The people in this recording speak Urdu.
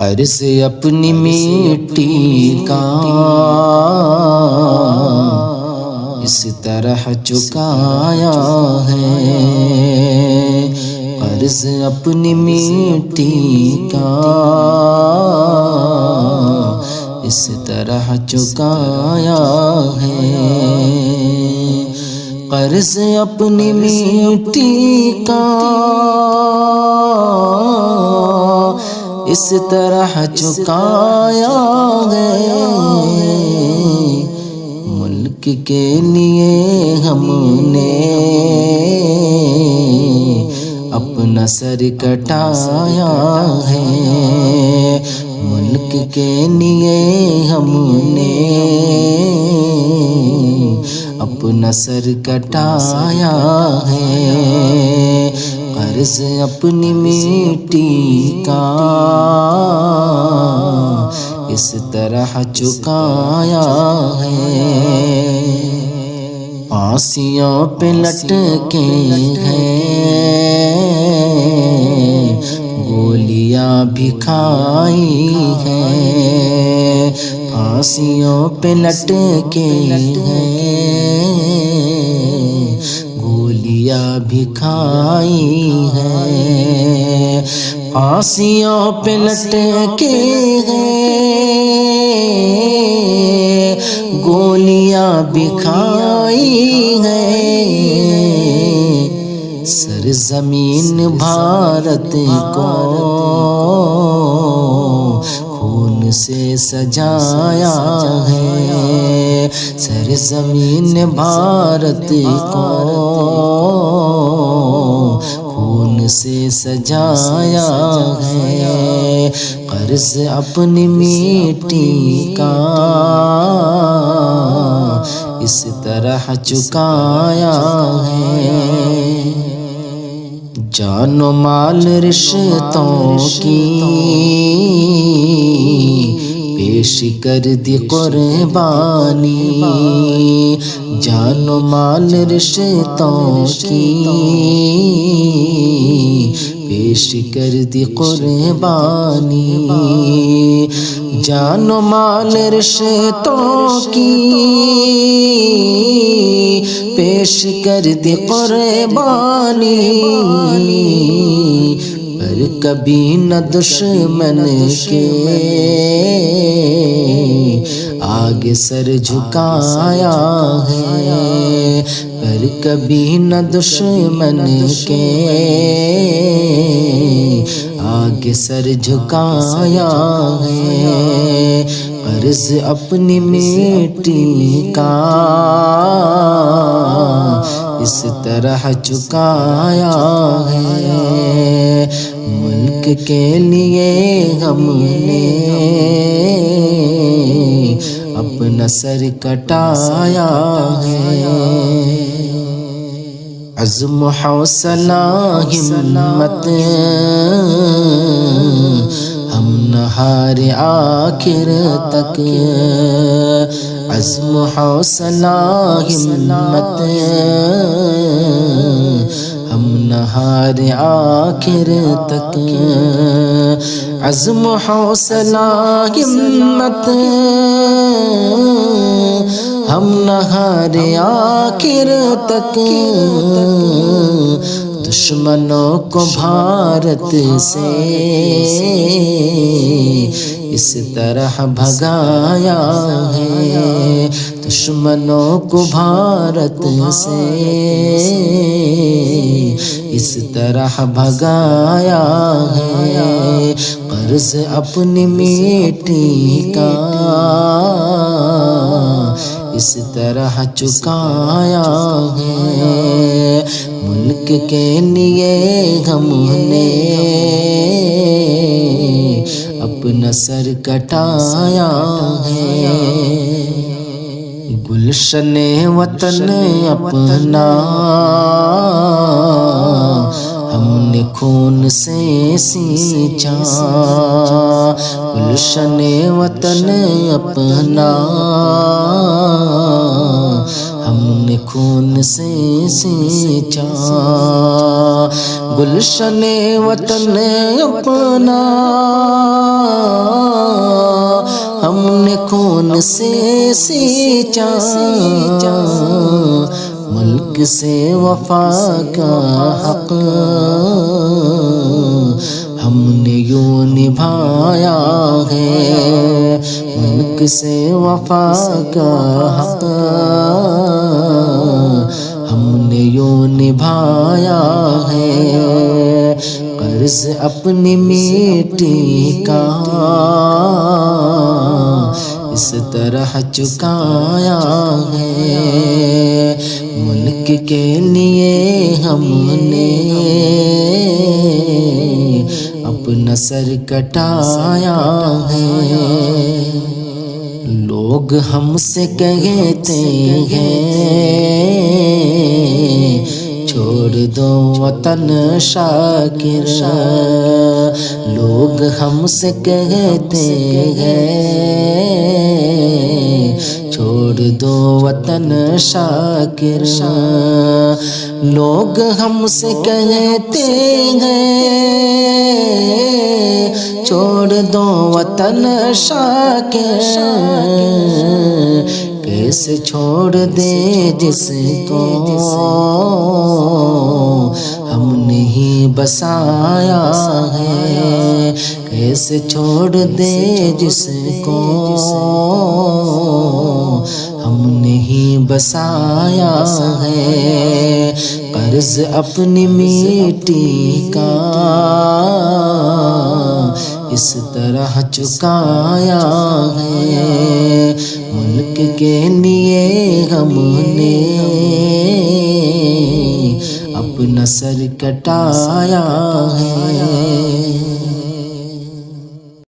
قرض اپنی مٹی کا اس طرح چکایا ہے، قرض اپنی مٹی کا اس طرح چکایا ہے، قرض اپنی مٹی کا اس طرح چکایا ہے، ملک کے لیے ہم نے اپنا سر کٹایا ہے، ملک کے لیے ہم نے اپنا سر کٹایا ہے، قرض اپنی مٹی کا اس طرح چکایا ہے، پھانسیوں پہ لٹکے ہیں، گولیاں بھی کھائی ہیں، پھانسیوں پہ لٹکے ہیں، گولیاں بھی کھائی ہیں، پھانسیوں پہ لٹکے ہیں، گولیاں بھی کھائی ہیں، سرزمین بھارت کو خون سے سجایا ہے، سرزمین بھارت کو خون سے سجایا ہے، قرض اپنی مٹی کا اس طرح چکایا ہے، جان و مال رشتوں کی پیش کر دی قربانی، جان و مال رشتوں کی پیش کر دی قربانی، جان و مال رشتوں کی پیش کر دی قربانی، پر کبھی نہ دشمن کے آگے سر جھکایا ہے، پر کبھی نہ دشمن کے آگے سر جھکایا ہے، قرض اپنی مٹی کا اس طرح چکایا ہے، ملک کے لیے ہم نے اپنا سر کٹایا ہے، عزم و حوصلہ ہمت ہم نہ ہارے آخر تک، عزم و حوصلہ ہمت ہم نہ ہارے آخر تک، عزم و حوصلہ ہمت ہم نہ ہارے آخر تک، دشمنوں کو بھارت سے اس طرح بھگایا ہے، دشمنوں کو بھارت سے اس طرح بھگایا ہے، قرض اپنی مٹی کا اس طرح چکایا ہے، ملک کے لیے ہم نے اپنا سر کٹایا ہے، گلشن وطن اپنا ہم نے خون سے سینچا، گلشن وطن اپنا ہم نے خون سے سینچا، گلشن وطن اپنا خون سے سینچا ملک سے وفا کا حق ہم نے یوں نبھایا ہے، ملک سے وفا کا حق ہم نے یوں نبھایا ہے، قرض اپنی میٹی کا اس طرح چکایا ہے، ملک کے لیے ہم نے اپنا سر کٹایا ہے، لوگ ہم سے کہتے ہیں چھوڑ دو وطن شاکر، لوگ ہم سے کہتے ہیں چھوڑ دو وطن شاکر، لوگ ہم سے کہتے ہیں چھوڑ دو وطن شاکر، کیسے چھوڑ دے جس کو ہم نے ہی بسایا ہے، کیسے چھوڑ دے جس کو ہم نے ہی بسایا ہے، قرض اپنی میٹی کا اس طرح چکایا ہے، ملک کے لیے ہم نے اپنا سر کٹایا ہے۔